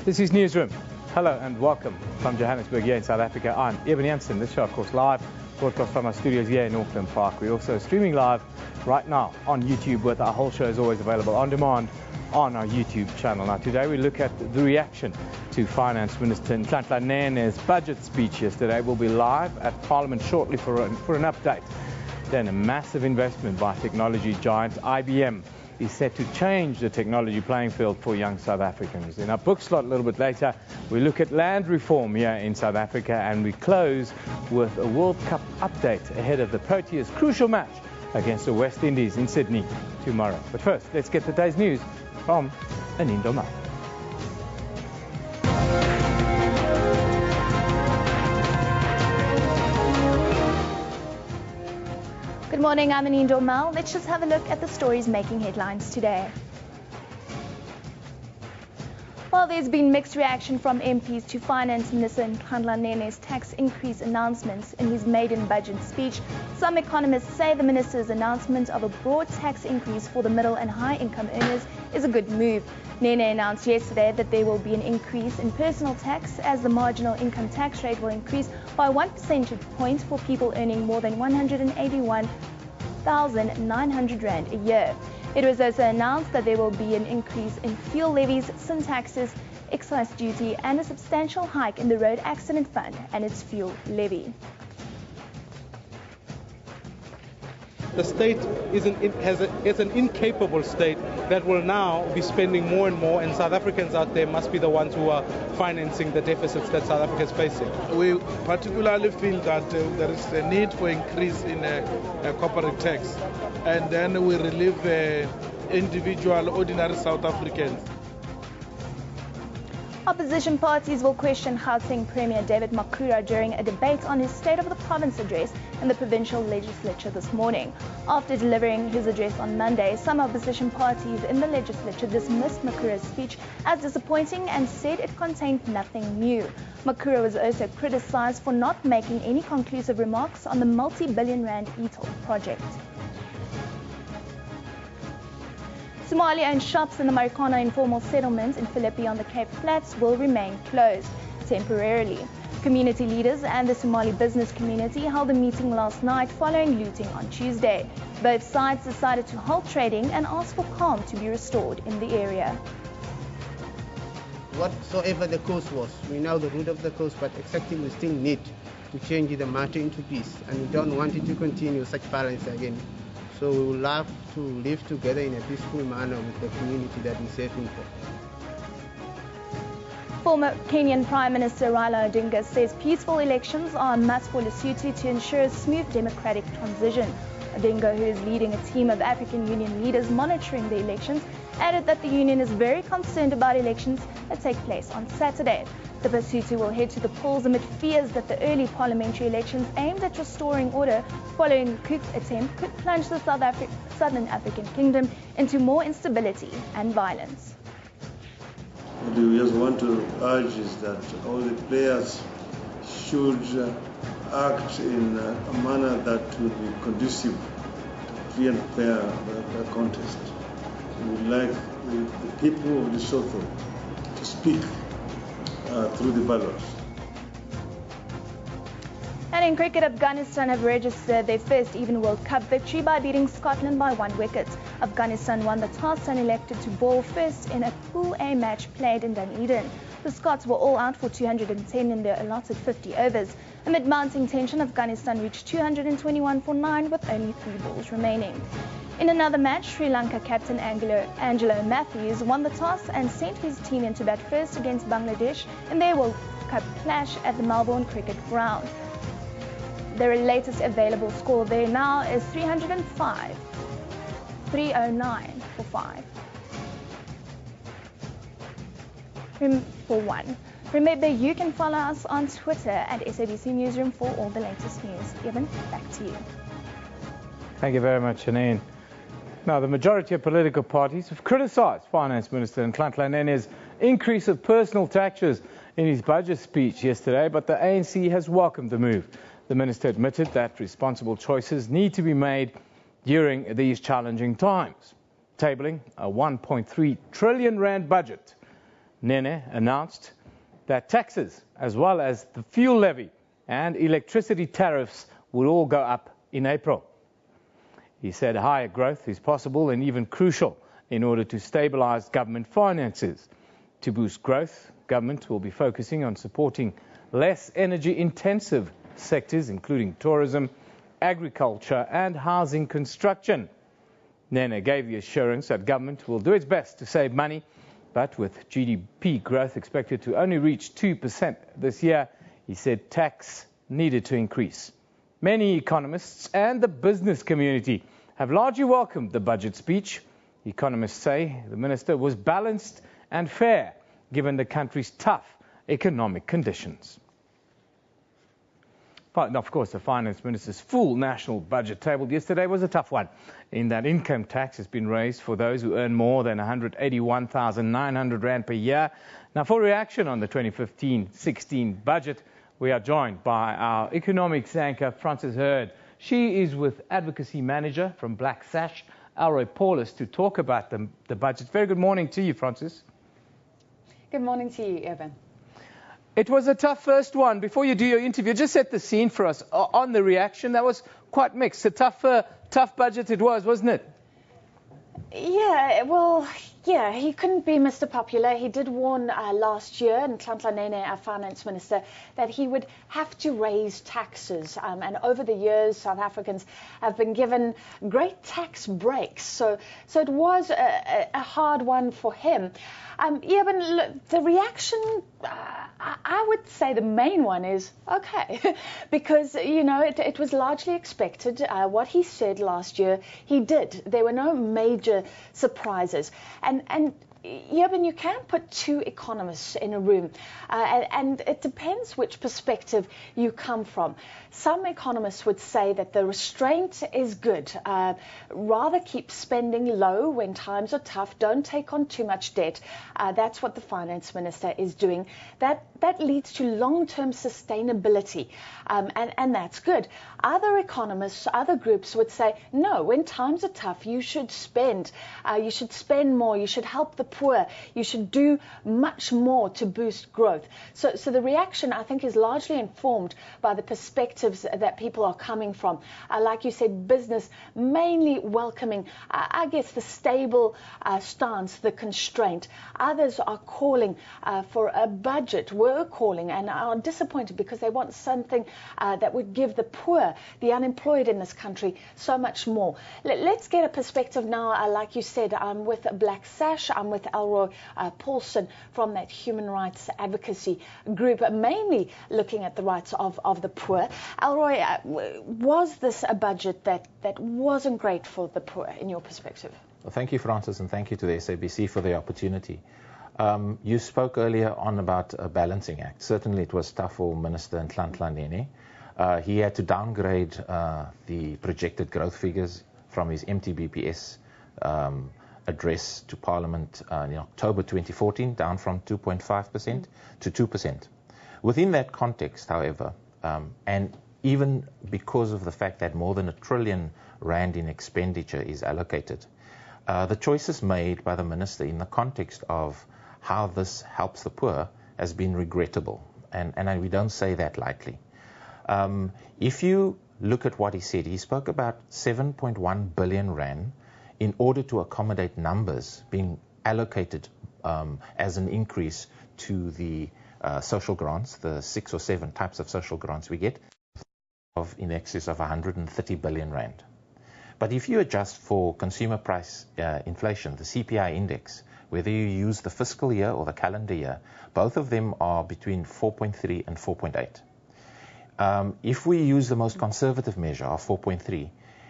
This is Newsroom. Hello and welcome from Johannesburg here in South Africa. I'm Eben Jansen. This show, of course, live broadcast from our studios here in Auckland Park. We're also streaming live right now on YouTube, with our whole show is always available on demand on our YouTube channel. Now, today we look at the reaction to Finance Minister Nhlanhla Nene's budget speech yesterday. We'll be live at Parliament shortly for an update. Then a massive investment by technology giant IBM is set to change the technology playing field for young South Africans. In our book slot a little bit later, we look at land reform here in South Africa, and we close with a World Cup update ahead of the Proteas' crucial match against the West Indies in Sydney tomorrow. But first, let's get today's news from Anindo Mal. Good morning, I'm Anindo Mal. Let's just have a look at the stories making headlines today. Well, there's been mixed reaction from MPs to Finance Minister Nhlanhla Nene's tax increase announcements in his maiden budget speech. Some economists say the minister's announcement of a broad tax increase for the middle and high income earners is a good move. Nene announced yesterday that there will be an increase in personal tax, as the marginal income tax rate will increase by 1 percentage point for people earning more than 181,900 Rand a year. It was also announced that there will be an increase in fuel levies, sin taxes, excise duty, and a substantial hike in the Road Accident Fund and its fuel levy. The state is an incapable state that will now be spending more and more, and South Africans out there must be the ones who are financing the deficits that South Africa is facing. We particularly feel that there is a need for increase in corporate tax, and then we relieve individual, ordinary South Africans. Opposition parties will question Gauteng Premier David Makhura during a debate on his State of the Province address in the provincial legislature this morning. After delivering his address on Monday, some opposition parties in the legislature dismissed Makhura's speech as disappointing and said it contained nothing new. Makhura was also criticized for not making any conclusive remarks on the multi-billion rand e-toll project. Somali-owned shops in the Marikana informal settlement in Philippi on the Cape Flats will remain closed temporarily. Community leaders and the Somali business community held a meeting last night following looting on Tuesday. Both sides decided to halt trading and ask for calm to be restored in the area. Whatsoever the cause was, we know the root of the cause, but exactly we still need to change the matter into peace, and we don't want it to continue such violence again. So we would love to live together in a peaceful manner with the community that we're serving for. Former Kenyan Prime Minister Raila Odinga says peaceful elections are a must for Lesotho to ensure a smooth democratic transition. Odinga, who is leading a team of African Union leaders monitoring the elections, added that the Union is very concerned about elections that take place on Saturday. The Lesotho will head to the polls amid fears that the early parliamentary elections aimed at restoring order following the coup attempt could plunge the Southern African Kingdom into more instability and violence. What we just want to urge is that all the players should act in a manner that will be conducive to free and fair contest. We would like the people of Lesotho to speak through the ballots. And in cricket, Afghanistan have registered their first even World Cup victory by beating Scotland by 1 wicket. Afghanistan won the toss and elected to bowl first in a Pool A match played in Dunedin. The Scots were all out for 210 in their allotted 50 overs. Amid mounting tension, Afghanistan reached 221 for 9 with only 3 balls remaining. In another match, Sri Lanka captain Angelo Matthews won the toss and sent his team into bat first against Bangladesh in their World Cup clash at the Melbourne Cricket Ground. Their latest available score there now is 309 for 5. For 1. Remember, you can follow us on Twitter at SABC Newsroom for all the latest news. Evan, back to you. Thank you very much, Janine. Now, the majority of political parties have criticised Finance Minister Nhlanhla Nene's increase of personal taxes in his budget speech yesterday, but the ANC has welcomed the move. The minister admitted that responsible choices need to be made during these challenging times, tabling a 1.3 trillion rand budget Nene announced that taxes, as well as the fuel levy and electricity tariffs, would all go up in April. He said higher growth is possible and even crucial in order to stabilize government finances. To boost growth, government will be focusing on supporting less energy-intensive sectors, including tourism, agriculture and housing construction. Nene gave the assurance that government will do its best to save money, but with GDP growth expected to only reach 2% this year, he said tax needed to increase. Many economists and the business community have largely welcomed the budget speech. Economists say the minister was balanced and fair, given the country's tough economic conditions. But of course, the Finance Minister's full national budget tabled yesterday was a tough one, in that income tax has been raised for those who earn more than 181,900 Rand per year. Now, for reaction on the 2015-16 budget, we are joined by our economics anchor, Frances Hurd. She is with Advocacy Manager from Black Sash, Elroy Paulus, to talk about the budget. Very good morning to you, Frances. Good morning to you, Evan. It was a tough first one. Before you do your interview, just set the scene for us on the reaction. That was quite mixed. A tough budget it was, wasn't it? Yeah, well, yeah, he couldn't be Mr. Popular. He did warn last year, and Nhlanhla Nene, our finance minister, that he would have to raise taxes. And over the years, South Africans have been given great tax breaks. So it was a hard one for him. Yeah, but look, the reaction, I would say the main one is okay, because, you know, it was largely expected. What he said last year, he did. There were no major surprises. And yeah, but you can put two economists in a room, and it depends which perspective you come from. Some economists would say that the restraint is good. Rather keep spending low when times are tough. Don't take on too much debt. That's what the finance minister is doing. That leads to long-term sustainability, and that's good. Other economists, other groups would say, no, when times are tough, you should spend. You should spend more. You should help the poor. You should do much more to boost growth. So the reaction, I think, is largely informed by the perspectives that people are coming from. Like you said, business mainly welcoming, I guess, the stable stance, the constraint. Others are calling for a budget, were calling, and are disappointed because they want something that would give the poor, the unemployed in this country, so much more. Let's get a perspective now. Like you said, I'm with Black Sash, I'm with Elroy Paulson from that human rights advocacy group, mainly looking at the rights of the poor. Elroy, was this a budget that wasn't great for the poor, in your perspective? Well, thank you, Francis, and thank you to the SABC for the opportunity. You spoke earlier on about a balancing act. Certainly it was tough for Minister Nhlanhla Nene. He had to downgrade the projected growth figures from his MTBPS address to Parliament in October 2014, down from 2.5% to 2%. Within that context, however, and even because of the fact that more than R1 trillion in expenditure is allocated, the choices made by the minister in the context of how this helps the poor has been regrettable, and we don't say that lightly. If you look at what he said, he spoke about 7.1 billion Rand in order to accommodate numbers being allocated as an increase to the social grants, the 6 or 7 types of social grants we get, of in excess of 130 billion Rand. But if you adjust for consumer price inflation, the CPI index, whether you use the fiscal year or the calendar year, both of them are between 4.3 and 4.8. If we use the most conservative measure of 4.3,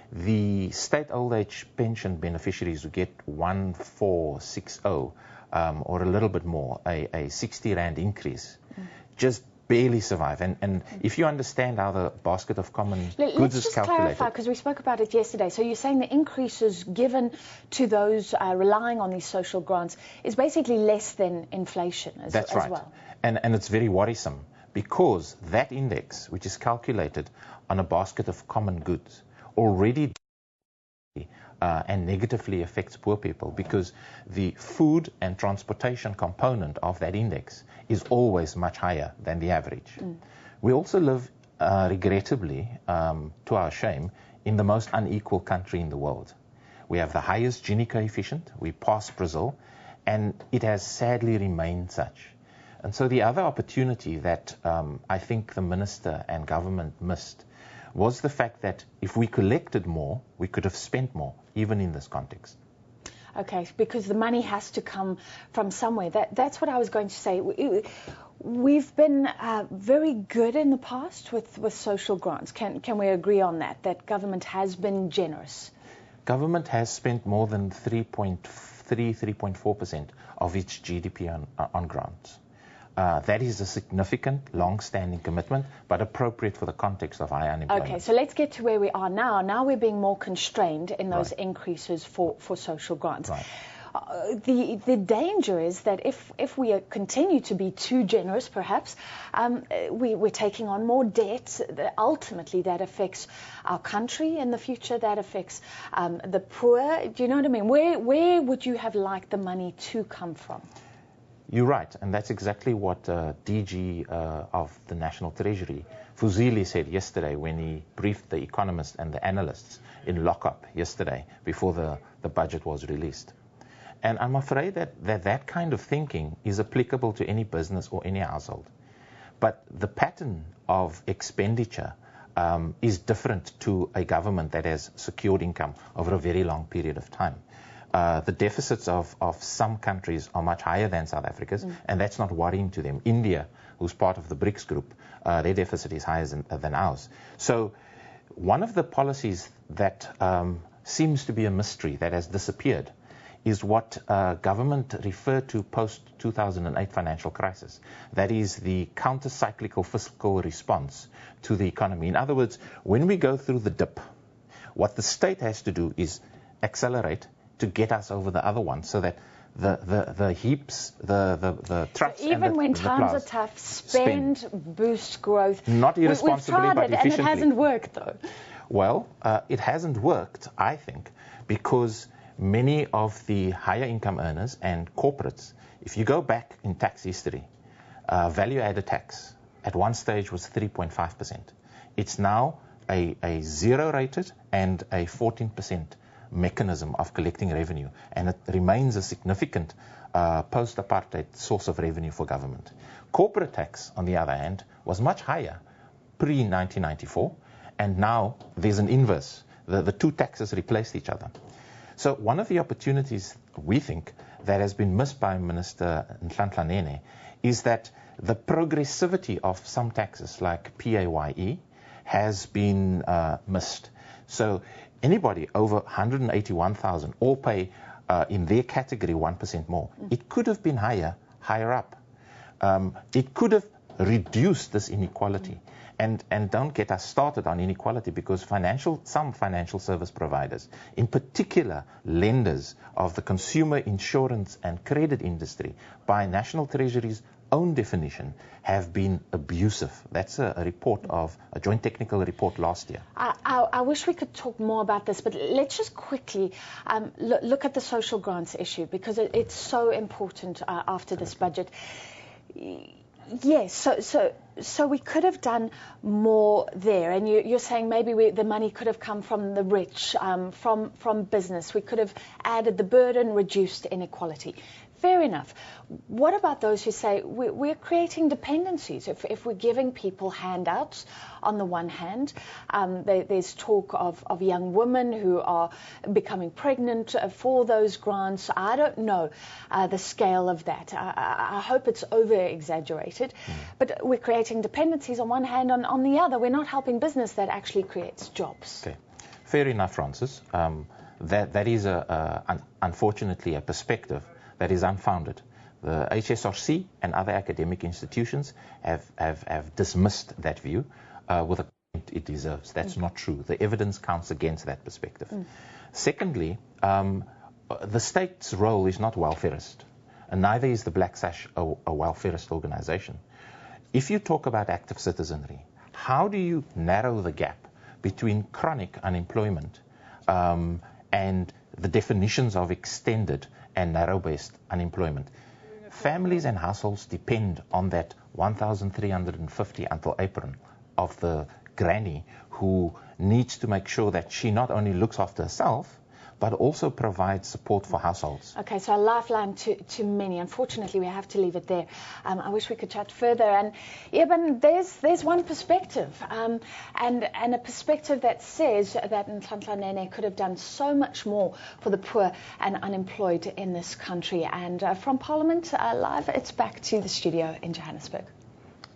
the state old age pension beneficiaries who get 1,460 or a little bit more, a 60 Rand increase, just barely survive. And if you understand how the basket of common goods is calculated... Let's just clarify, because we spoke about it yesterday. So you're saying the increases given to those relying on these social grants is basically less than inflation as well. That's right. And it's very worrisome, because that index, which is calculated on a basket of common goods, already and negatively affects poor people, because the food and transportation component of that index is always much higher than the average. We also live, regrettably, to our shame, in the most unequal country in the world. We have the highest Gini coefficient, we pass Brazil, and it has sadly remained such. And so the other opportunity that I think the minister and government missed was the fact that if we collected more, we could have spent more, even in this context. Okay, because the money has to come from somewhere. That's what I was going to say. We've been very good in the past with social grants. Can we agree on that, that government has been generous? Government has spent more than 3.4% of its GDP on grants. That is a significant, long-standing commitment, but appropriate for the context of high unemployment. Okay, so let's get to where we are now. Now we're being more constrained in those increases for social grants. Right. The danger is that if we continue to be too generous, perhaps, we're taking on more debt. Ultimately, that affects our country in the future. That affects the poor. Do you know what I mean? Where would you have liked the money to come from? You're right, and that's exactly what DG of the National Treasury, Fuzili, said yesterday when he briefed the economists and the analysts in lockup yesterday before the budget was released. And I'm afraid that kind of thinking is applicable to any business or any household. But the pattern of expenditure is different to a government that has secured income over a very long period of time. The deficits of some countries are much higher than South Africa's, and that's not worrying to them. India, who's part of the BRICS group, their deficit is higher than ours. So one of the policies that seems to be a mystery that has disappeared is what government referred to post-2008 financial crisis. That is the counter-cyclical fiscal response to the economy. In other words, when we go through the dip, what the state has to do is accelerate to get us over the other one, so that the heaps, the troughs, so even when times are tough, spend, boost growth. Not irresponsibly, but efficiently. And it hasn't worked, though. Well, it hasn't worked, I think, because many of the higher income earners and corporates, if you go back in tax history, value-added tax at one stage was 3.5%. It's now a zero-rated and a 14% mechanism of collecting revenue, and it remains a significant post-apartheid source of revenue for government. Corporate tax, on the other hand, was much higher pre-1994, and now there's an inverse. The two taxes replaced each other. So one of the opportunities, we think, that has been missed by Minister Nhlanhla Nene is that the progressivity of some taxes, like PAYE, has been missed. So anybody over 181,000 all pay in their category 1% more. It could have been higher up. It could have reduced this inequality. And don't get us started on inequality, because some financial service providers, in particular lenders of the consumer insurance and credit industry, by National Treasury's own definition, have been abusive. That's a report of a joint technical report last year. I wish we could talk more about this, but let's just quickly look at the social grants issue, because it's so important after this budget. Yes, so we could have done more there, and you're saying maybe the money could have come from the rich, from business. We could have added the burden, reduced inequality. Fair enough. What about those who say we're creating dependencies? If we're giving people handouts, on the one hand, there's talk of young women who are becoming pregnant for those grants. I don't know the scale of that. I hope it's over-exaggerated. But we're creating dependencies on one hand. On the other, we're not helping business that actually creates jobs. Okay. Fair enough, Francis. That is, unfortunately, a perspective that is unfounded. The HSRC and other academic institutions have dismissed that view with the comment it deserves. That's not true. The evidence counts against that perspective. Secondly, the state's role is not welfarist, and neither is the Black Sash a welfarist organization. If you talk about active citizenry, how do you narrow the gap between chronic unemployment and the definitions of extended and narrow-based unemployment. Families and households depend on that 1,350 until April of the granny who needs to make sure that she not only looks after herself, but also provides support for households. Okay, so a lifeline to many. Unfortunately, we have to leave it there. I wish we could chat further. And Eben, there's one perspective, and a perspective that says that Nhlanhla Nene could have done so much more for the poor and unemployed in this country. And from Parliament Live, it's back to the studio in Johannesburg.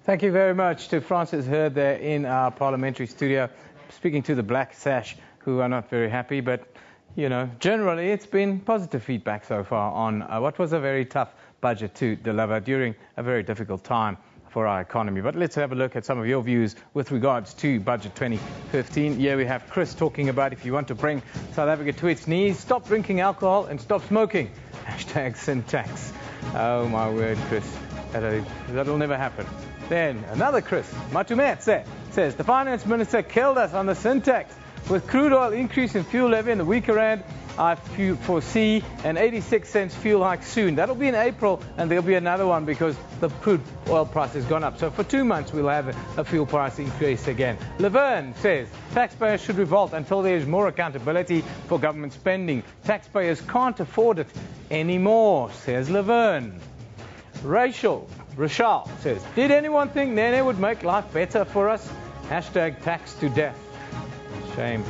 Thank you very much to Francis Hurd there in our parliamentary studio, speaking to the Black Sash, who are not very happy, but you know, generally it's been positive feedback so far on what was a very tough budget to deliver during a very difficult time for our economy. But let's have a look at some of your views with regards to Budget 2015. Here we have Chris talking about if you want to bring South Africa to its knees, stop drinking alcohol and stop smoking. Hashtag syntax. Oh my word, Chris. That'll never happen. Then another Chris, Matumetse, says the finance minister killed us on the syntax. With crude oil increase in fuel levy and the weaker rand, I foresee an 86 cents fuel hike soon. That'll be in April, and there'll be another one because the crude oil price has gone up. So for 2 months, we'll have a fuel price increase again. Laverne says taxpayers should revolt until there is more accountability for government spending. Taxpayers can't afford it anymore, says Laverne. Rachel says, did anyone think Nene would make life better for us? Hashtag tax to death. Shame.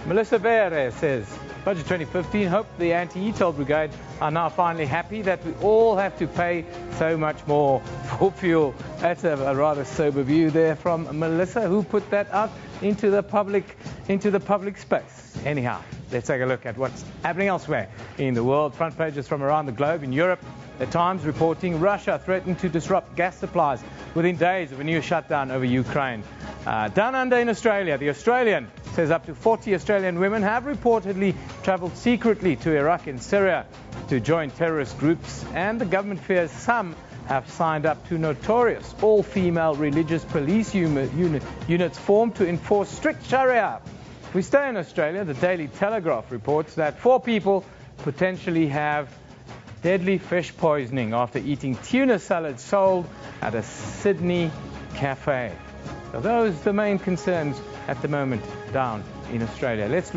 Melissa Vere says, Budget 2015, hope the anti-e-toll brigade are now finally happy that we all have to pay so much more for fuel. That's a rather sober view there from Melissa, who put that out into the public space. Anyhow, let's take a look at what's happening elsewhere in the world. Front pages from around the globe. In Europe, The Times reporting Russia threatened to disrupt gas supplies within days of a new shutdown over Ukraine. Down under in Australia, The Australian says up to 40 Australian women have reportedly travelled secretly to Iraq and Syria to join terrorist groups, and the government fears some have signed up to notorious all-female religious police units formed to enforce strict Sharia. We stay in Australia. The Daily Telegraph reports that 4 people potentially have deadly fish poisoning after eating tuna salad sold at a Sydney cafe. So those are the main concerns at the moment down in Australia. Let's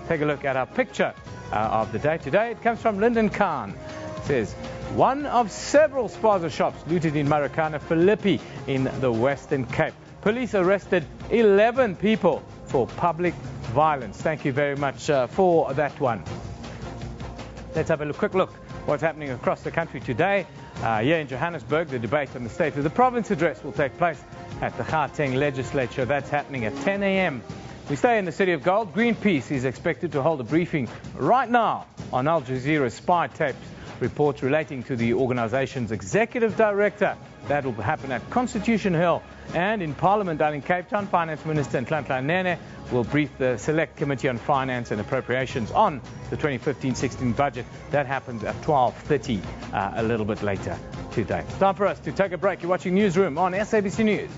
take a look at our picture of the day today. It comes from Lyndon Khan. It says, one of several spaza shops looted in Marikana, Philippi in the Western Cape. Police arrested 11 people for public violence. Thank you very much for that one. Let's have a quick look what's happening across the country today. Here in Johannesburg, the debate on the State of the Province address will take place at the Gauteng Legislature. That's happening at 10 a.m. We stay in the City of Gold. Greenpeace is expected to hold a briefing right now on Al Jazeera's spy tapes reports relating to the organization's executive director. That will happen at Constitution Hill. And in Parliament down in Cape Town, Finance Minister Nhlanhla Nene will brief the Select Committee on Finance and Appropriations on the 2015-16 budget. That happens at 12:30 a little bit later today. It's time for us to take a break. You're watching Newsroom on SABC News.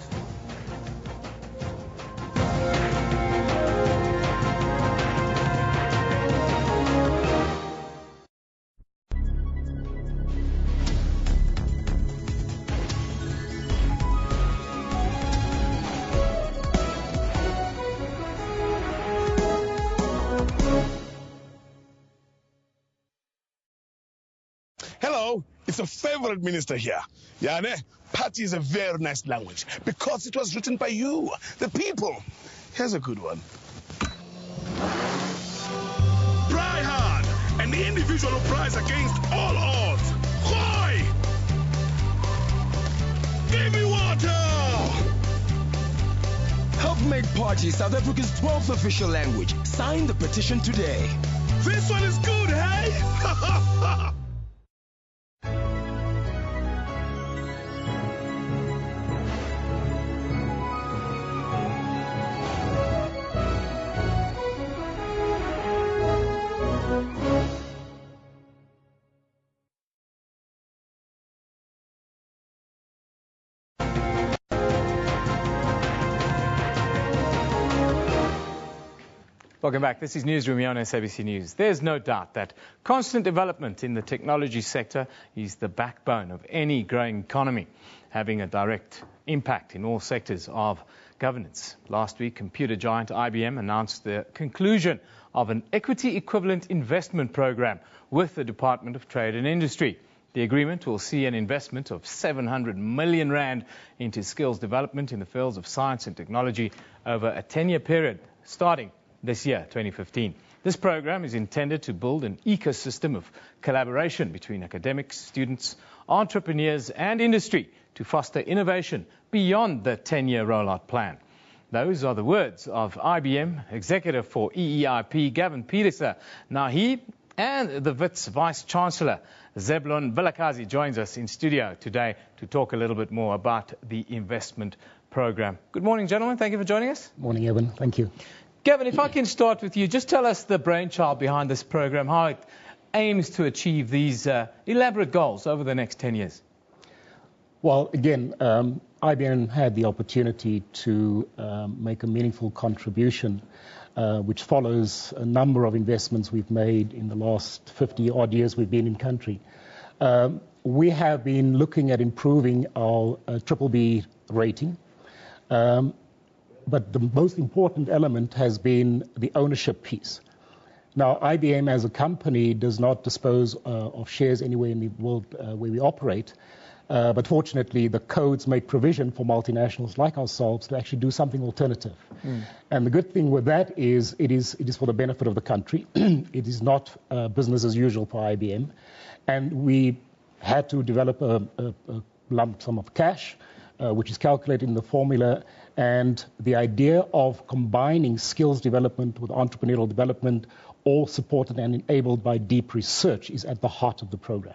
Hello, it's a favorite minister here. Yane, party is a very nice language because it was written by you, the people. Here's a good one. Try hard, and the individual who tries against all odds. Hoi! Give me water! Help make party South Africa's 12th official language. Sign the petition today. This one is good, hey? Welcome back. This is Newsroom here on SABC News. There's no doubt that constant development in the technology sector is the backbone of any growing economy, having a direct impact in all sectors of governance. Last week, computer giant IBM announced the conclusion of an equity equivalent investment program with the Department of Trade and Industry. The agreement will see an investment of 700 million rand into skills development in the fields of science and technology over a 10-year period, starting this year, 2015. This program is intended to build an ecosystem of collaboration between academics, students, entrepreneurs and industry to foster innovation beyond the 10-year rollout plan. Those are the words of IBM Executive for EEIP, Gavin Peterser. Now he and the WITS Vice Chancellor, Zebulon Vilakazi, joins us in studio today to talk a little bit more about the investment program. Good morning, gentlemen. Thank you for joining us. Morning, Evan. Thank you. Gavin, if I can start with you, just tell us the brainchild behind this program, how it aims to achieve these elaborate goals over the next 10 years. Well, again, IBM had the opportunity to make a meaningful contribution, which follows a number of investments we've made in the last 50-odd years we've been in country. We have been looking at improving our BBB rating. But the most important element has been the ownership piece. Now, IBM as a company does not dispose of shares anywhere in the world where we operate. But fortunately, the codes make provision for multinationals like ourselves to actually do something alternative. And the good thing with that is it is for the benefit of the country. It is not business as usual for IBM. And we had to develop a lump sum of cash, which is calculated in the formula. And the idea of combining skills development with entrepreneurial development, all supported and enabled by deep research, is at the heart of the program.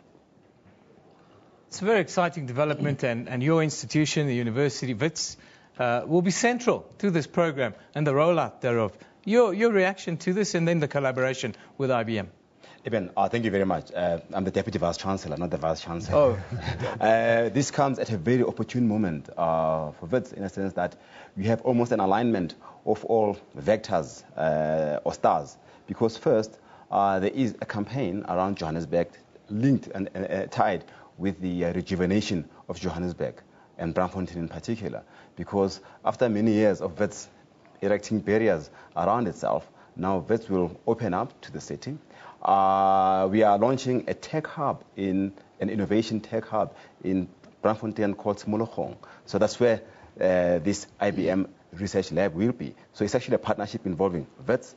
It's a very exciting development, and your institution, the University WITS, will be central to this program and the rollout thereof. Your reaction to this and then the collaboration with IBM? Eben, thank you very much. I'm the Deputy Vice Chancellor, not the Vice Chancellor. Oh. This comes at a very opportune moment for WITS, in a sense that we have almost an alignment of all vectors or stars. Because first, there is a campaign around Johannesburg linked and tied with the rejuvenation of Johannesburg and Braamfontein in particular. Because after many years of WITS erecting barriers around itself, now WITS will open up to the city. We are launching a tech hub, an innovation tech hub in Braamfontein called Smologong. So that's where this IBM research lab will be. So it's actually a partnership involving WITS,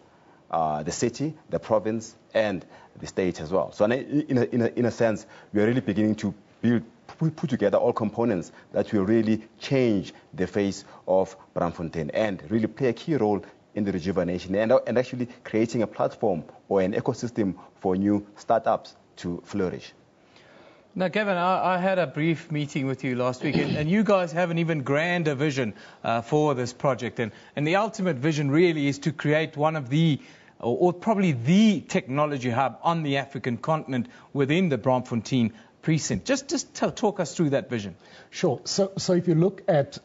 the city, the province, and the state as well. So in a sense, we are really beginning to put together all components that will really change the face of Braamfontein and really play a key role in the rejuvenation and actually creating a platform or an ecosystem for new startups to flourish. Now, Gavin, I had a brief meeting with you last week, and you guys have an even grander vision for this project. And the ultimate vision really is to create one of the, or probably the technology hub on the African continent within the Braamfontein precinct. Just talk us through that vision. Sure. So if you look at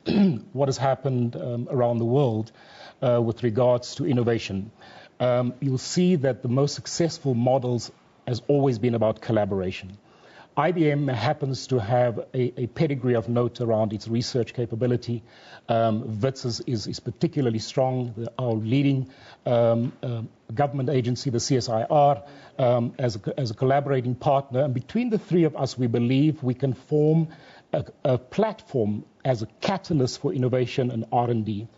what has happened around the world with regards to innovation, you'll see that the most successful models has always been about collaboration. IBM happens to have a pedigree of note around its research capability. WITS is particularly strong. Our leading government agency, the CSIR, as a collaborating partner. And between the three of us, we believe we can form a platform as a catalyst for innovation and R&D.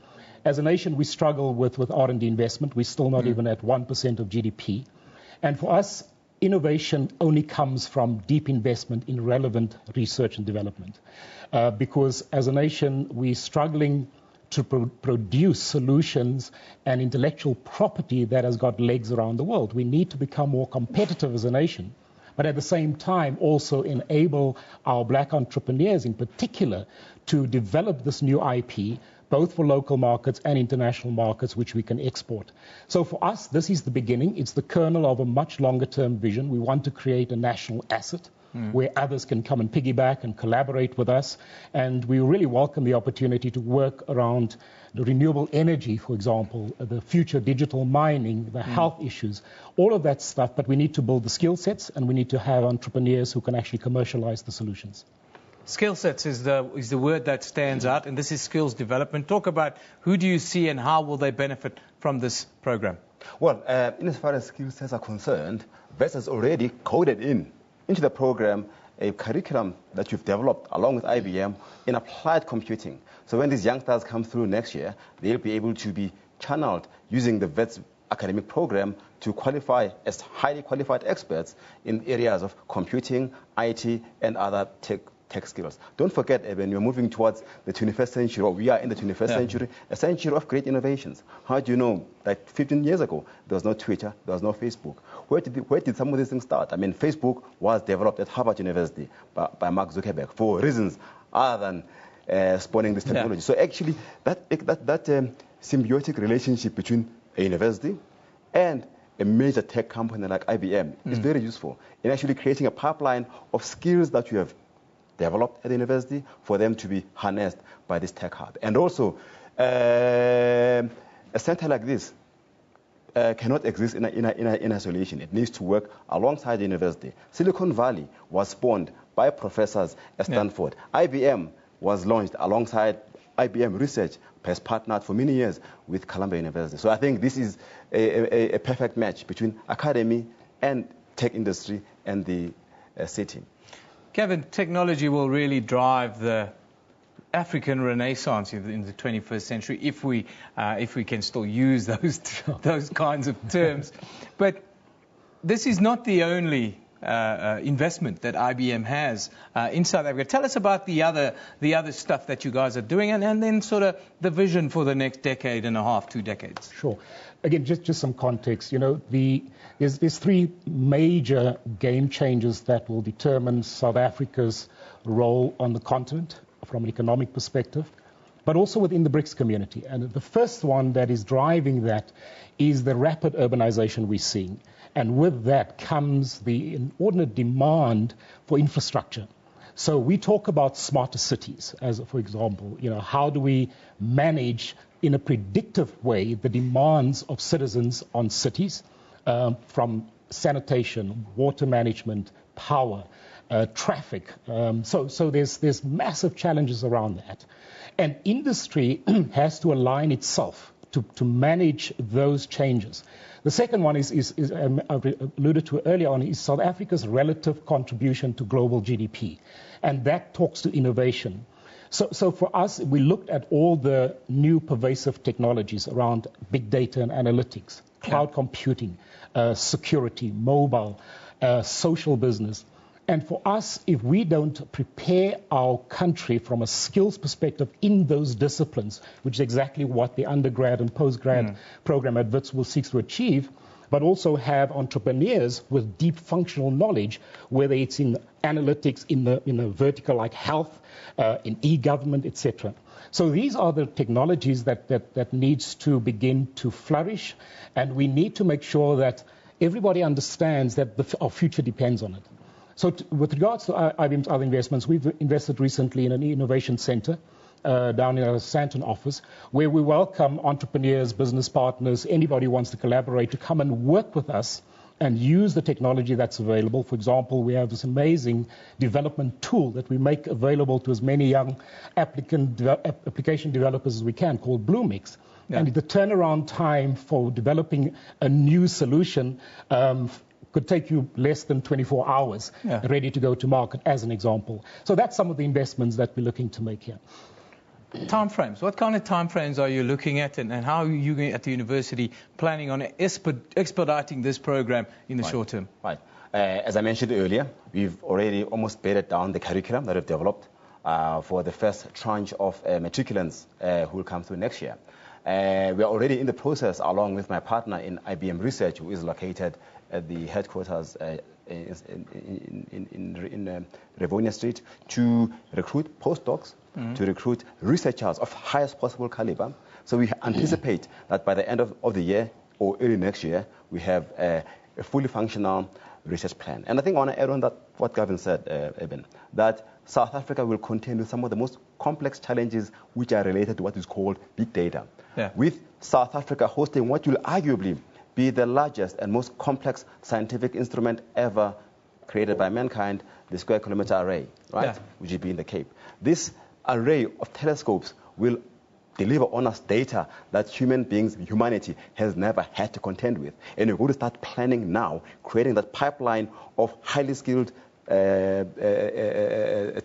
As a nation, we struggle with R&D investment. We're still not even at 1% of GDP. And for us, innovation only comes from deep investment in relevant research and development. Because as a nation, we're struggling to produce solutions and intellectual property that has got legs around the world. We need to become more competitive as a nation, but at the same time also enable our black entrepreneurs in particular to develop this new IP, both for local markets and international markets, which we can export. So for us, this is the beginning. It's the kernel of a much longer-term vision. We want to create a national asset where others can come and piggyback and collaborate with us. And we really welcome the opportunity to work around the renewable energy, for example, the future digital mining, the health issues, all of that stuff. But we need to build the skill sets, and we need to have entrepreneurs who can actually commercialize the solutions. Skill sets is the word that stands out, and this is skills development. Talk about who do you see and how will they benefit from this program? Well, in as far as skill sets are concerned, VETS has already coded into the program a curriculum that you've developed along with IBM in applied computing. So when these youngsters come through next year, they'll be able to be channeled using the VETS academic program to qualify as highly qualified experts in areas of computing, IT, and other tech skills. Don't forget, when you're moving towards the 21st century, or we are in the 21st century, a century of great innovations. How do you know, like 15 years ago, there was no Twitter, there was no Facebook. Where did some of these things start? I mean, Facebook was developed at Harvard University by Mark Zuckerberg for reasons other than spawning this technology. So actually, that symbiotic relationship between a university and a major tech company like IBM is very useful in actually creating a pipeline of skills that you have developed at the university for them to be harnessed by this tech hub. And also, a center like this cannot exist in isolation. It needs to work alongside the university. Silicon Valley was spawned by professors at Stanford. IBM was launched alongside IBM Research, has partnered for many years with Columbia University. So I think this is a perfect match between academy and tech industry and the city. Kevin, technology will really drive the African Renaissance in the 21st century, if we can still use those kinds of terms. But this is not the only investment that IBM has in South Africa. Tell us about the other stuff that you guys are doing, and then sort of the vision for the next decade and a half, 2 decades. Sure. Again, just some context. You know, there's 3 major game changers that will determine South Africa's role on the continent from an economic perspective, but also within the BRICS community. And the first one that is driving that is the rapid urbanization we're seeing. And with that comes the inordinate demand for infrastructure. So we talk about smarter cities, as for example, you know, how do we manage in a predictive way the demands of citizens on cities, from sanitation, water management, power, traffic. So there's massive challenges around that. And industry has to align itself to manage those changes. The second one is I alluded to earlier on, is South Africa's relative contribution to global GDP. And that talks to innovation. So for us, we looked at all the new pervasive technologies around big data and analytics, cloud computing, security, mobile, social business. And for us, if we don't prepare our country from a skills perspective in those disciplines, which is exactly what the undergrad and postgrad program at WITS will seek to achieve, but also have entrepreneurs with deep functional knowledge, whether it's in analytics, in a vertical like health, in e-government, etc. So these are the technologies that needs to begin to flourish, and we need to make sure that everybody understands that our future depends on it. So with regards to IBM's other investments, we've invested recently in an innovation center down in our Sandton office, where we welcome entrepreneurs, business partners, anybody who wants to collaborate to come and work with us and use the technology that's available. For example, we have this amazing development tool that we make available to as many young application developers as we can, called Bluemix. And the turnaround time for developing a new solution could take you less than 24 hours ready to go to market, as an example. So that's some of the investments that we're looking to make here. Timeframes. What kind of timeframes are you looking at, and how are you at the university planning on expediting this program in the short term? Right. As I mentioned earlier, we've already almost bedded down the curriculum that we've developed for the first tranche of matriculants who will come through next year. We are already in the process, along with my partner in IBM Research, who is located at the headquarters in Rivonia Street, to recruit postdocs, to recruit researchers of highest possible caliber. So we anticipate that by the end of the year or early next year, we have a fully functional research plan. And I think I want to add on that what Gavin said, Eben, that South Africa will contain some of the most complex challenges which are related to what is called big data. Yeah. With South Africa hosting what will arguably be the largest and most complex scientific instrument ever created by mankind, the Square Kilometre Array, right? Yeah. Which will be in the Cape. This array of telescopes will deliver on us data that humanity has never had to contend with. And we're going to start planning now, creating that pipeline of highly skilled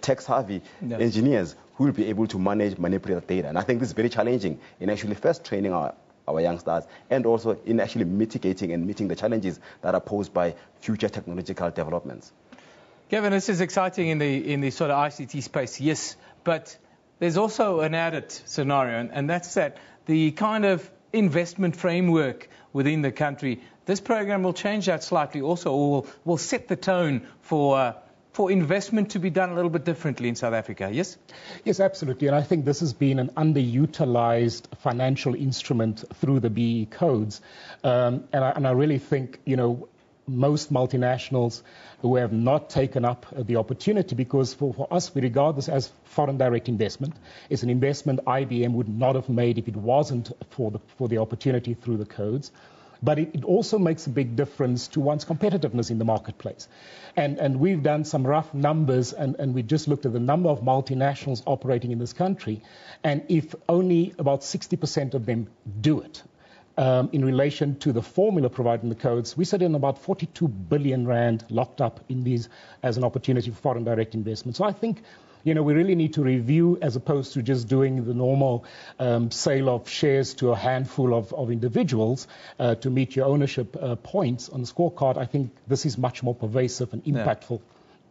tech-savvy engineers who will be able to manipulate that data. And I think this is very challenging in actually first training our young stars and also in actually mitigating and meeting the challenges that are posed by future technological developments. Kevin, this is exciting in the sort of ICT space, yes, but there's also an added scenario, and that's that the kind of investment framework within the country, this program will change that slightly also, or will set the tone for investment to be done a little bit differently in South Africa, yes? Yes, absolutely. And I think this has been an underutilized financial instrument through the BE codes. And I really think, most multinationals who have not taken up the opportunity, because for us, we regard this as foreign direct investment. It's an investment IBM would not have made if it wasn't for the opportunity through the codes. But it also makes a big difference to one's competitiveness in the marketplace. And we've done some rough numbers, and we just looked at the number of multinationals operating in this country. And if only about 60% of them do it, in relation to the formula provided in the codes, we sit in about 42 billion rand locked up in these as an opportunity for foreign direct investment. So I think, we really need to review, as opposed to just doing the normal sale of shares to a handful of individuals to meet your ownership points on the scorecard. I think this is much more pervasive and impactful.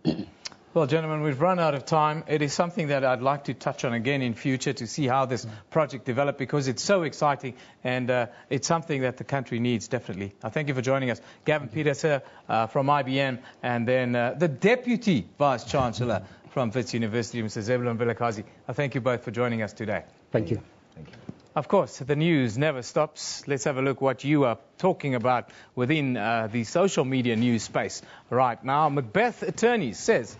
Yeah. Well, gentlemen, we've run out of time. It is something that I'd like to touch on again in future to see how this project developed, because it's so exciting and it's something that the country needs, definitely. I thank you for joining us. Gavin Peterson from IBM, and then the Deputy Vice Chancellor from Wits University, Mr. Zebulon Vilakazi. I thank you both for joining us today. Thank you. Thank you. Of course, the news never stops. Let's have a look what you are talking about within the social media news space right now. Macbeth Attorneys says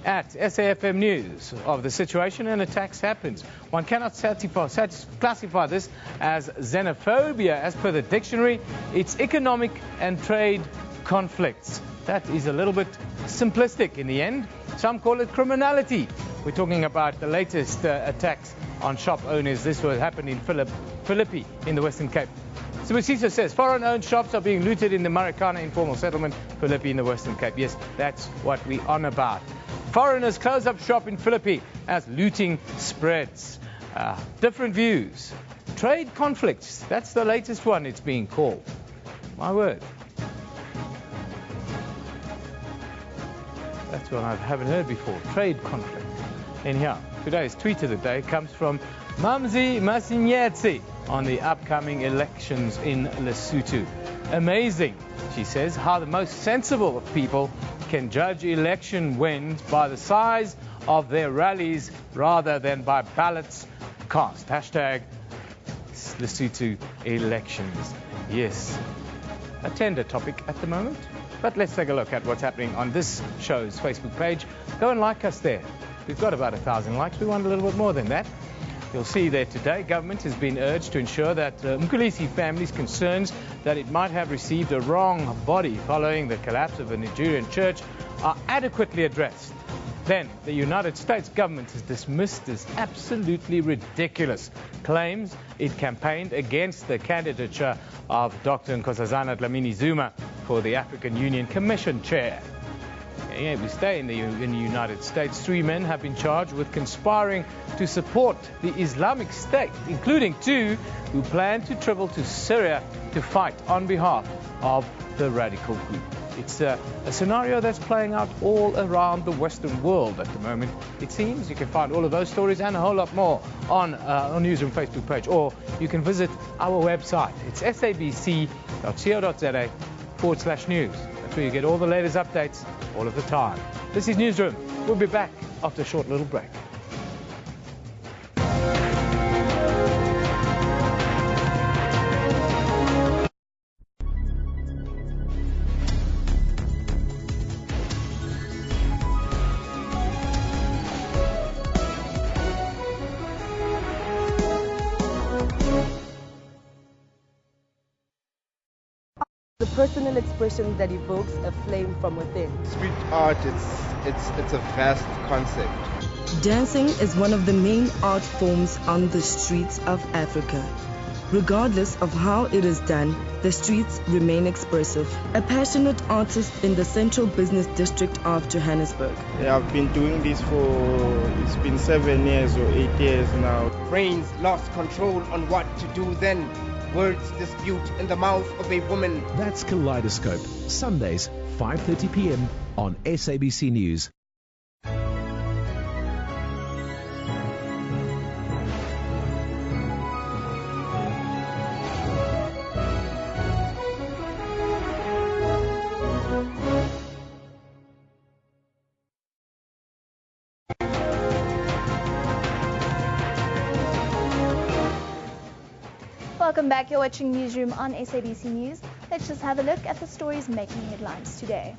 at SAFM News of the situation and attacks happens. One cannot classify this as xenophobia as per the dictionary. It's economic and trade conflicts. That is a little bit simplistic in the end. Some call it criminality. We're talking about the latest attacks on shop owners. This will happen in Philippi in the Western Cape. Sibusiso says foreign-owned shops are being looted in the Marikana informal settlement, Philippi in the Western Cape. Yes, that's what we're on about. Foreigners close up shop in Philippi as looting spreads. Different views. Trade conflicts. That's the latest one it's being called. My word. That's one I haven't heard before. Trade conflict. Anyhow, today's tweet of the day comes from Mamzi Masinyetsi on the upcoming elections in Lesotho. Amazing, she says, how the most sensible of people can judge election wins by the size of their rallies rather than by ballots cast. Hashtag Lesotho elections. Yes, a tender topic at the moment. But let's take a look at what's happening on this show's Facebook page. Go and like us there. We've got about 1,000 likes. We want a little bit more than that. You'll see there today, government has been urged to ensure that Mkhulisi family's concerns that it might have received a wrong body following the collapse of a Nigerian church are adequately addressed. Then, the United States government has dismissed as absolutely ridiculous claims it campaigned against the candidature of Dr. Nkosazana Dlamini Zuma for the African Union Commission chair. Yeah, we stay in the United States. 3 men have been charged with conspiring to support the Islamic State, including 2 who plan to travel to Syria to fight on behalf of the radical group. It's a scenario that's playing out all around the Western world at the moment. It seems you can find all of those stories and a whole lot more on Newsroom Facebook page, or you can visit our website. It's sabc.co.za/news. That's where you get all the latest updates all of the time. This is Newsroom. We'll be back after a short little break. the personal expression that evokes a flame from within. Street art, it's a vast concept. Dancing is one of the main art forms on the streets of Africa. Regardless of how it is done, the streets remain expressive. A passionate artist in the central business district of Johannesburg. Yeah, I've been doing this it's been 7 years or 8 years now. Brains lost control on what to do then. Words dispute in the mouth of a woman. That's Kaleidoscope, Sundays, 5:30 p.m. on SABC News. Welcome back. You're watching Newsroom on SABC News. Let's just have a look at the stories making headlines today.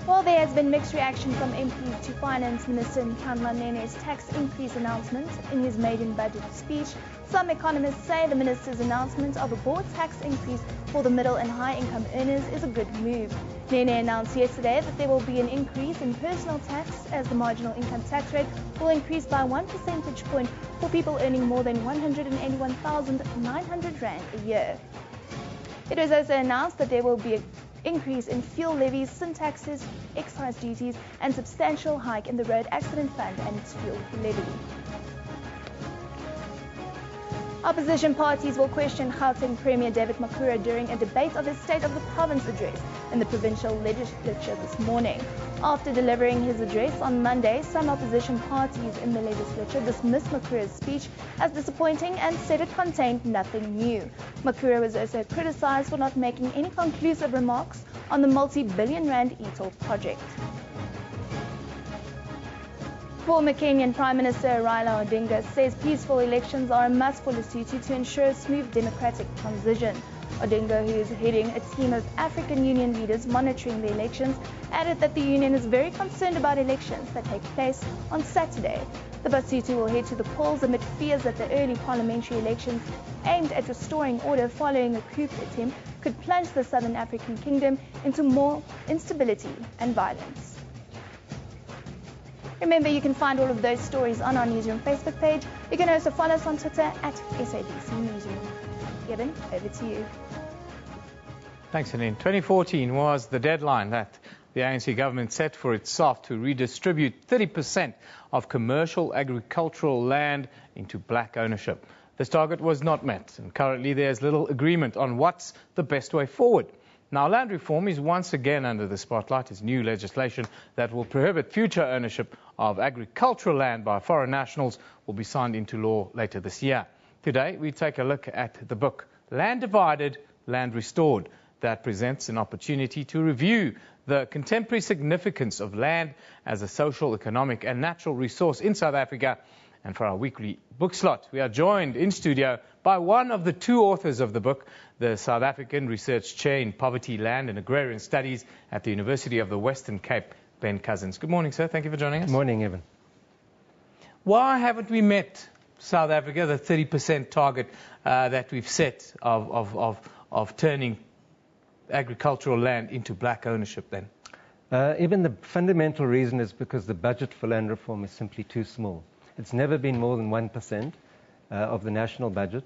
Well, there has been mixed reaction from MPs to Finance Minister Nhlanhla Nene's tax increase announcement in his maiden budget speech. Some economists say the minister's announcement of a board tax increase for the middle and high income earners is a good move. Nene announced yesterday that there will be an increase in personal tax as the marginal income tax rate will increase by 1 percentage point for people earning more than 181,900 rand a year. It was also announced that there will be an increase in fuel levies, sin taxes, excise duties, and substantial hike in the road accident fund and its fuel levy. Opposition parties will question Gauteng Premier David Makhura during a debate of his State of the Province address in the provincial legislature this morning. After delivering his address on Monday, some opposition parties in the legislature dismissed Makhura's speech as disappointing and said it contained nothing new. Makhura was also criticized for not making any conclusive remarks on the multi-billion rand e-toll project. Former Kenyan Prime Minister Raila Odinga says peaceful elections are a must for Lesotho to ensure a smooth democratic transition. Odinga, who is heading a team of African Union leaders monitoring the elections, added that the Union is very concerned about elections that take place on Saturday. The Basotho will head to the polls amid fears that the early parliamentary elections aimed at restoring order following a coup attempt could plunge the Southern African Kingdom into more instability and violence. Remember, you can find all of those stories on our Newsroom Facebook page. You can also follow us on Twitter at SABC Newsroom. Evan, over to you. Thanks, Anine. 2014 was the deadline that the ANC government set for itself to redistribute 30% of commercial agricultural land into black ownership. This target was not met, and currently there's little agreement on what's the best way forward. Now, land reform is once again under the spotlight as new legislation that will prohibit future ownership of agricultural land by foreign nationals will be signed into law later this year. Today, we take a look at the book, Land Divided, Land Restored, that presents an opportunity to review the contemporary significance of land as a social, economic and natural resource in South Africa. And for our weekly book slot, we are joined in studio by one of the two authors of the book, the South African Research Chair in Poverty, Land and Agrarian Studies at the University of the Western Cape, Ben Cousins. Good morning, sir. Thank you for joining us. Good morning, Evan. Why haven't we met, South Africa, the 30% target that we've set of turning agricultural land into black ownership then? Even the fundamental reason is because the budget for land reform is simply too small. It's never been more than 1% of the national budget,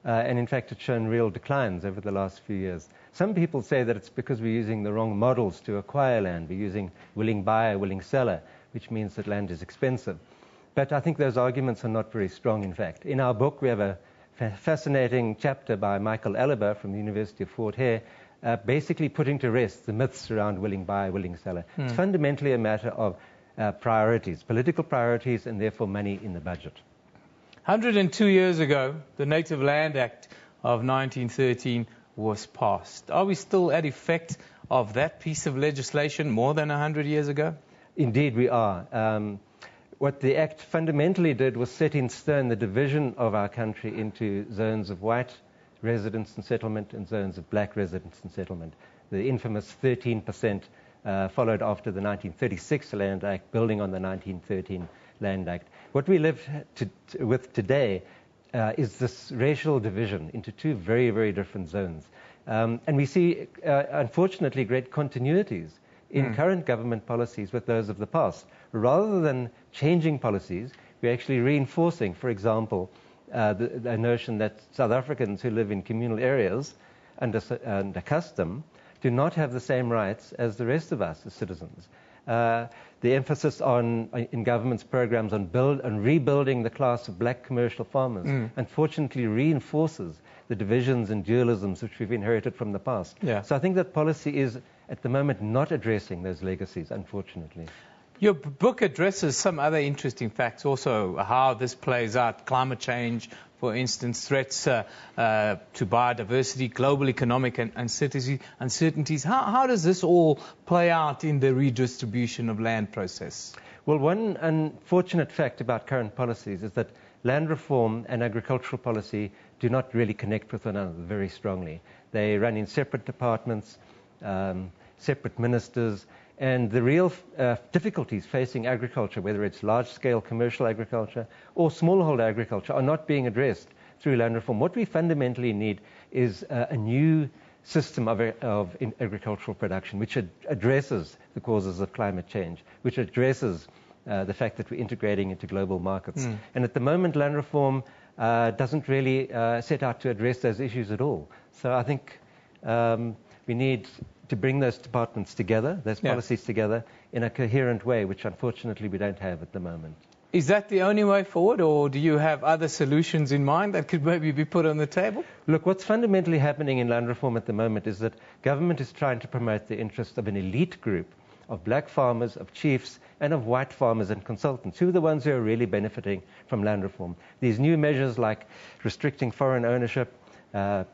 and in fact it's shown real declines over the last few years. Some people say that it's because we're using the wrong models to acquire land. We're using willing buyer, willing seller, which means that land is expensive. But I think those arguments are not very strong, in fact. In our book, we have a fascinating chapter by Michael Aliber from the University of Fort Hare, basically putting to rest the myths around willing buyer, willing seller. It's fundamentally a matter of priorities, political priorities, and therefore money in the budget. 102 years ago, the Native Land Act of 1913 was passed. Are we still at effect of that piece of legislation more than 100 years ago? Indeed, we are. What the Act fundamentally did was set in stone the division of our country into zones of white residence and settlement and zones of black residence and settlement. The infamous 13% followed after the 1936 Land Act, building on the 1913 Land Act. What we live with today is this racial division into two very, very different zones. And we see, unfortunately, great continuities in current government policies with those of the past. Rather than changing policies, we're actually reinforcing, for example, the notion that South Africans who live in communal areas under custom do not have the same rights as the rest of us as citizens. The emphasis in government's programs on rebuilding the class of black commercial farmers unfortunately reinforces the divisions and dualisms which we've inherited from the past. Yeah. So I think that policy is at the moment not addressing those legacies, unfortunately. Your book addresses some other interesting facts also, how this plays out, climate change, for instance, threats to biodiversity, global economic uncertainties. How does this all play out in the redistribution of land process? Well, one unfortunate fact about current policies is that land reform and agricultural policy do not really connect with one another very strongly. They run in separate departments, separate ministers, and the real difficulties facing agriculture, whether it's large-scale commercial agriculture or smallholder agriculture, are not being addressed through land reform. What we fundamentally need is a new system of agricultural production, which addresses the causes of climate change, which addresses the fact that we're integrating into global markets. And at the moment, land reform doesn't really set out to address those issues at all. So I think we need to bring those departments together, those policies together, in a coherent way, which unfortunately we don't have at the moment. Is that the only way forward, or do you have other solutions in mind that could maybe be put on the table? Look, what's fundamentally happening in land reform at the moment is that government is trying to promote the interests of an elite group of black farmers, of chiefs, and of white farmers and consultants, who are the ones who are really benefiting from land reform. These new measures like restricting foreign ownership,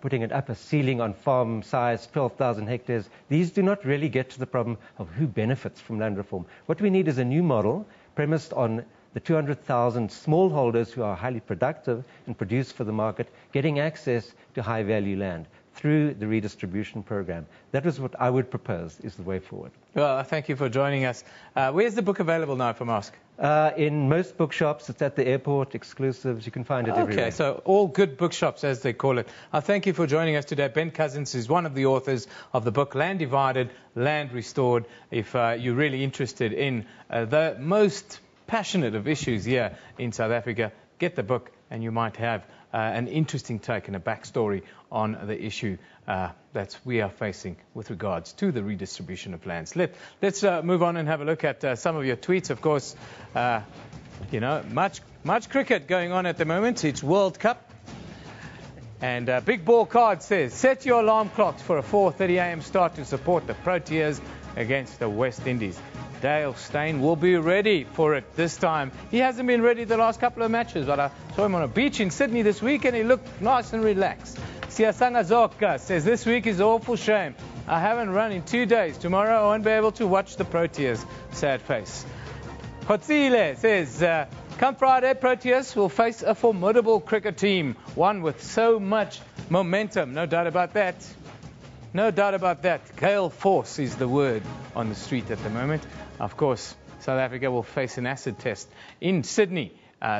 putting an upper ceiling on farm size, 12,000 hectares, these do not really get to the problem of who benefits from land reform. What we need is a new model premised on the 200,000 smallholders who are highly productive and produce for the market, getting access to high-value land through the redistribution program. That is what I would propose is the way forward. Well, thank you for joining us. Where's the book available now, if I ask? In most bookshops. It's at the airport, exclusives. You can find it everywhere. Okay, so all good bookshops, as they call it. Thank you for joining us today. Ben Cousins is one of the authors of the book Land Divided, Land Restored. If you're really interested in the most passionate of issues here in South Africa, get the book and you might have an interesting take and a backstory on the issue that we are facing with regards to the redistribution of lands. Let's move on and have a look at some of your tweets. Of course, you know, much cricket going on at the moment. It's World Cup. And Big Ball Card says, set your alarm clocks for a 4:30 a.m. start to support the Proteas against the West Indies. Dale Steyn will be ready for it this time. He hasn't been ready the last couple of matches, but I saw him on a beach in Sydney this week and he looked nice and relaxed. Siasanga Zoka says, this week is an awful shame. I haven't run in 2 days. Tomorrow I won't be able to watch the Proteas. Sad face. Kotsile says, come Friday, Proteas will face a formidable cricket team, one with so much momentum. No doubt about that. No doubt about that. Gale force is the word on the street at the moment. Of course, South Africa will face an acid test in Sydney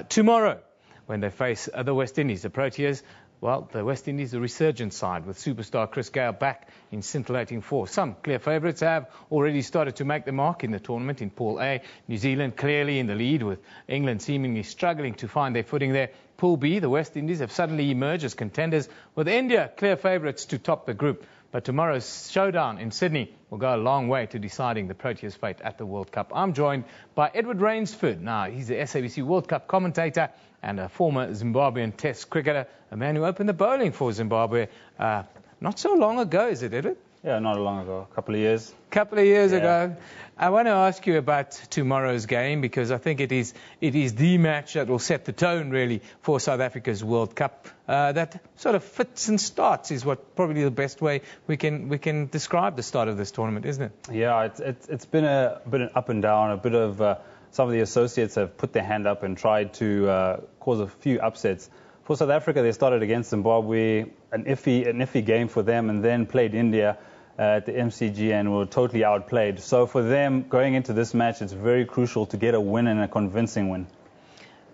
tomorrow when they face the West Indies. The Proteas, well, the West Indies, the resurgent side with superstar Chris Gayle back in scintillating force. Some clear favourites have already started to make the mark in the tournament in Pool A. New Zealand clearly in the lead, with England seemingly struggling to find their footing there. Pool B, the West Indies have suddenly emerged as contenders, with India clear favourites to top the group. But tomorrow's showdown in Sydney will go a long way to deciding the Proteas' fate at the World Cup. I'm joined by Edward Rainsford. Now, he's the SABC World Cup commentator and a former Zimbabwean Test cricketer, a man who opened the bowling for Zimbabwe not so long ago, is it, Edward? Yeah, not long ago, a couple of years. Couple of years ago. I want to ask you about tomorrow's game, because I think it is the match that will set the tone really for South Africa's World Cup. That sort of fits and starts is what probably the best way we can describe the start of this tournament, isn't it? Yeah, it's been a bit of up and down. A bit of some of the associates have put their hand up and tried to cause a few upsets. For South Africa, they started against Zimbabwe, an iffy game for them, and then played India at the MCG and were totally outplayed. So for them, going into this match, it's very crucial to get a win and a convincing win.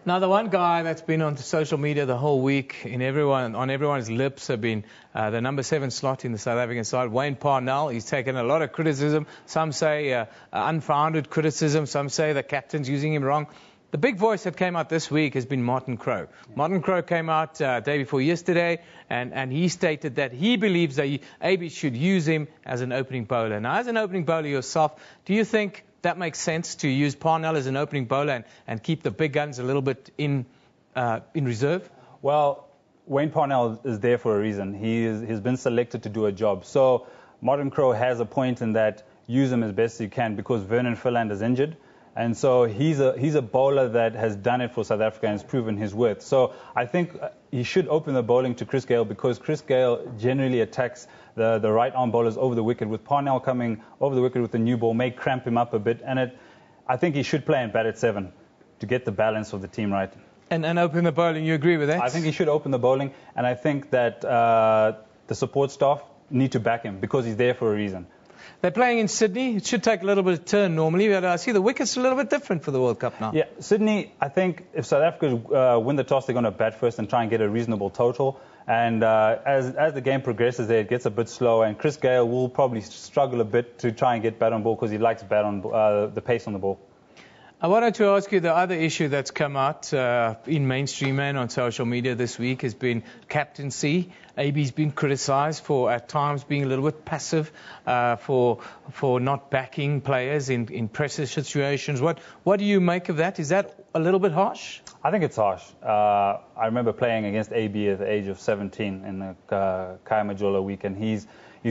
Now, the one guy that's been on social media the whole week, on everyone's lips, have been the number 7 slot in the South African side, Wayne Parnell. He's taken a lot of criticism. Some say unfounded criticism. Some say the captain's using him wrong. The big voice that came out this week has been Martin Crowe. Martin Crowe came out day before yesterday, and he stated that he believes that AB should use him as an opening bowler. Now, as an opening bowler yourself, do you think that makes sense to use Parnell as an opening bowler and keep the big guns a little bit in reserve? Well, Wayne Parnell is there for a reason. He's been selected to do a job. So Martin Crowe has a point in that use him as best you can because Vernon Philander is injured. And so he's a bowler that has done it for South Africa and has proven his worth. So I think he should open the bowling to Chris Gayle because Chris Gayle generally attacks the right arm bowlers over the wicket. With Parnell coming over the wicket with the new ball may cramp him up a bit. And I think he should play and bat at 7 to get the balance of the team right. And open the bowling, you agree with that? I think he should open the bowling. And I think that the support staff need to back him because he's there for a reason. They're playing in Sydney. It should take a little bit of turn normally, but I see the wicket's a little bit different for the World Cup now. Yeah, Sydney, I think if South Africa win the toss, they're going to bat first and try and get a reasonable total. And as the game progresses there, it gets a bit slower, and Chris Gayle will probably struggle a bit to try and get bat on ball because he likes bat on the pace on the ball. I wanted to ask you the other issue that's come out in mainstream and on social media this week has been captaincy. AB's been criticised for at times being a little bit passive, for not backing players in pressure situations. What do you make of that? Is that a little bit harsh? I think it's harsh. I remember playing against AB at the age of 17 in the Kaya Majola week, and he's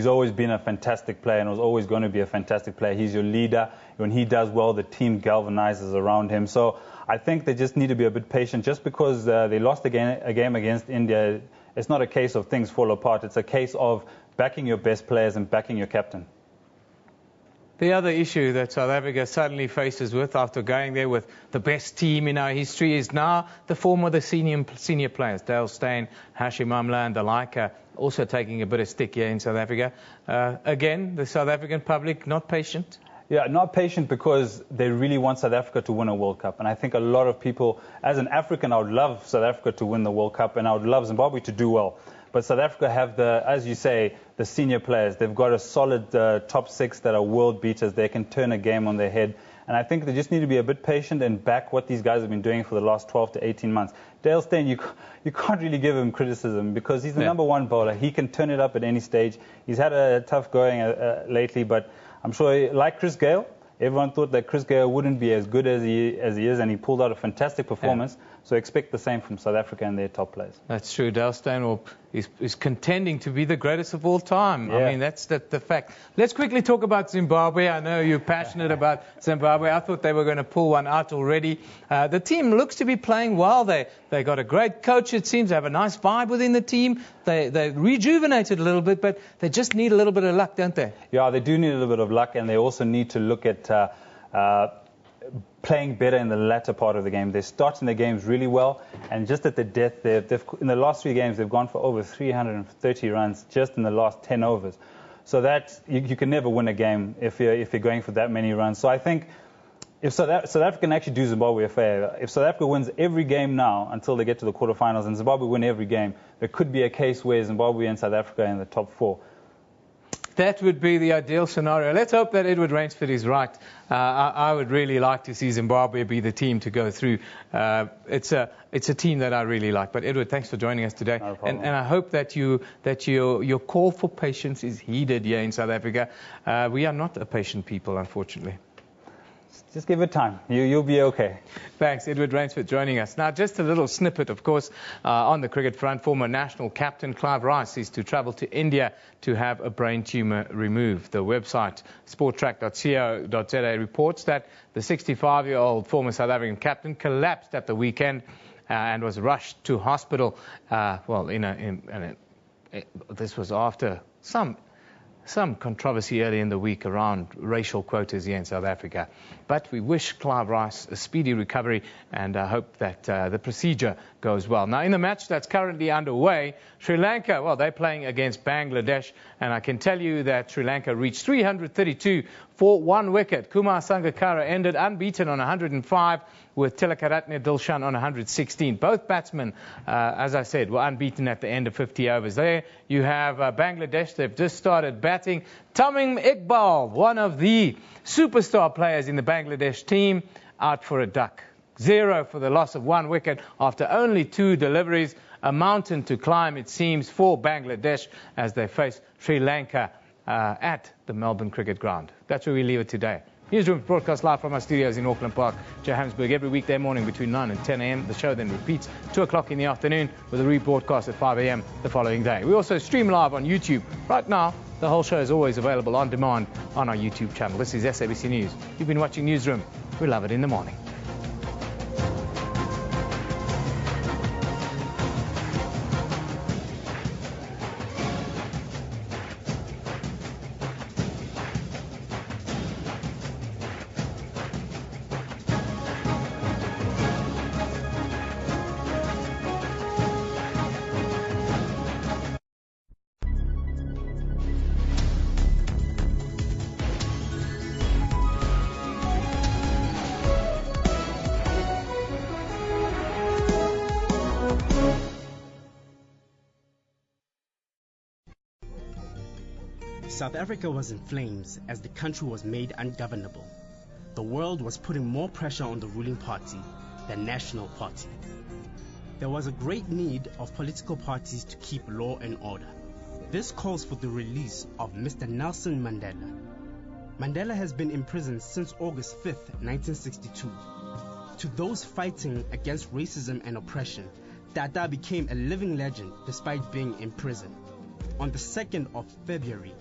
always been a fantastic player and was always going to be a fantastic player. He's your leader. When he does well, the team galvanizes around him. So I think they just need to be a bit patient. Just because they lost a game against India, it's not a case of things fall apart. It's a case of backing your best players and backing your captain. The other issue that South Africa suddenly faces with after going there with the best team in our history is now the form of the senior players. Dale Steyn, Hashim Amla and the like are also taking a bit of stick here in South Africa. Again, the South African public not patient. Yeah, not patient because they really want South Africa to win a World Cup. And I think a lot of people, as an African, I would love South Africa to win the World Cup and I would love Zimbabwe to do well. But South Africa have as you say, the senior players. They've got a solid top 6 that are world beaters. They can turn a game on their head. And I think they just need to be a bit patient and back what these guys have been doing for the last 12 to 18 months. Dale Steyn, you can't really give him criticism because he's the number 1 bowler. He can turn it up at any stage. He's had a tough going lately, but I'm sure, like Chris Gayle, everyone thought that Chris Gayle wouldn't be as good as he is, and he pulled out a fantastic performance. Yeah. So expect the same from South Africa and their top players. That's true. Dale Steyn is contending to be the greatest of all time. Yeah. I mean, that's the fact. Let's quickly talk about Zimbabwe. I know you're passionate about Zimbabwe. I thought they were going to pull one out already. The team looks to be playing well. They got a great coach, it seems. They have a nice vibe within the team. They rejuvenated a little bit, but they just need a little bit of luck, don't they? Yeah, they do need a little bit of luck, and they also need to look at playing better in the latter part of the game. They're starting their games really well, and just at the death, in the last 3 games, they've gone for over 330 runs just in the last 10 overs. So that you can never win a game if you're going for that many runs. So I think if South Africa can actually do Zimbabwe a favor, if South Africa wins every game now until they get to the quarterfinals, and Zimbabwe win every game, there could be a case where Zimbabwe and South Africa are in the top 4. That would be the ideal scenario. Let's hope that Edward Rainsford is right. I would really like to see Zimbabwe be the team to go through. It's a team that I really like. But Edward, thanks for joining us today. No problem. And I hope that your call for patience is heeded here in South Africa. We are not a patient people, unfortunately. Just give it time. You'll be okay. Thanks, Edward Rainsford, joining us. Now, just a little snippet, of course, on the cricket front. Former national captain Clive Rice is to travel to India to have a brain tumour removed. The website sporttrack.co.za reports that the 65-year-old former South African captain collapsed at the weekend and was rushed to hospital. This was after some some controversy early in the week around racial quotas here in South Africa. But we wish Clive Rice a speedy recovery and hope that the procedure goes well. Now, in the match that's currently underway, Sri Lanka, well, they're playing against Bangladesh, and I can tell you that Sri Lanka reached 332 for 1 wicket. Kumar Sangakkara ended unbeaten on 105, with Tilakaratne Dilshan on 116. Both batsmen, as I said, were unbeaten at the end of 50 overs. There you have Bangladesh. They've just started batting. Tamim Iqbal, one of the superstar players in the Bangladesh team, out for a duck. 0 for the loss of 1 wicket after only 2 deliveries. A mountain to climb, it seems, for Bangladesh as they face Sri Lanka at the Melbourne Cricket Ground. That's where we leave it today. Newsroom broadcast live from our studios in Auckland Park, Johannesburg, every weekday morning between 9 and 10 a.m. The show then repeats 2 o'clock in the afternoon with a rebroadcast at 5 a.m. the following day. We also stream live on YouTube. Right now, the whole show is always available on demand on our YouTube channel. This is SABC News. You've been watching Newsroom. We love it in the morning. South Africa was in flames as the country was made ungovernable. The world was putting more pressure on the ruling party, the National Party. There was a great need of political parties to keep law and order. This calls for the release of Mr. Nelson Mandela. Mandela has been in prison since August 5th, 1962. To those fighting against racism and oppression, Tata became a living legend despite being in prison. On the 2nd of February